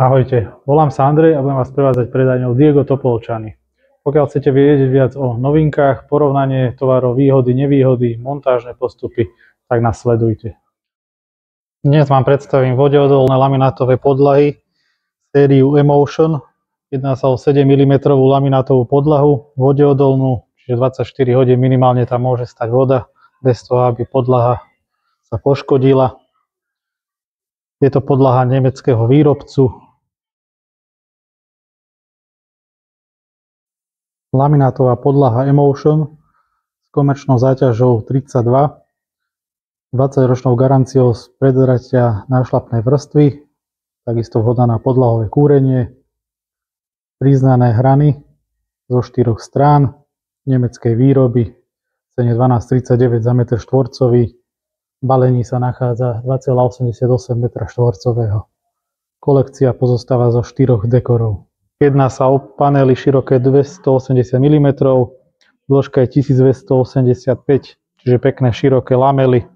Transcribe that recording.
Ahojte, volám sa Andrej a budem vás prevádzať predajňou Diego Topolčany. Pokiaľ chcete vedieť viac o novinkách, porovnanie tovarov, výhody, nevýhody, montážne postupy, tak nás sledujte. Dnes vám predstavím vodeodolné laminátové podlahy sériu Emotion. Jedná sa o 7 mm laminátovú podlahu, vodeodolnú, čiže 24 hodín minimálne tam môže stať voda, bez toho, aby podlaha sa poškodila. Je to podlaha nemeckého výrobcu. Laminátová podlaha Emotion s komerčnou záťažou 32, 20-ročnou garanciou z preddratia nášľapnej vrstvy, takisto vhodná na podlahové kúrenie, priznané hrany zo 4 strán, nemeckej výroby, v cene 12,39 za meter štvorcový, v balení sa nachádza 2,88 m štvorcového. Kolekcia pozostáva zo 4 dekorov. Jedná sa o panely široké 280 mm, dĺžka je 1285, čiže pekné široké lamely.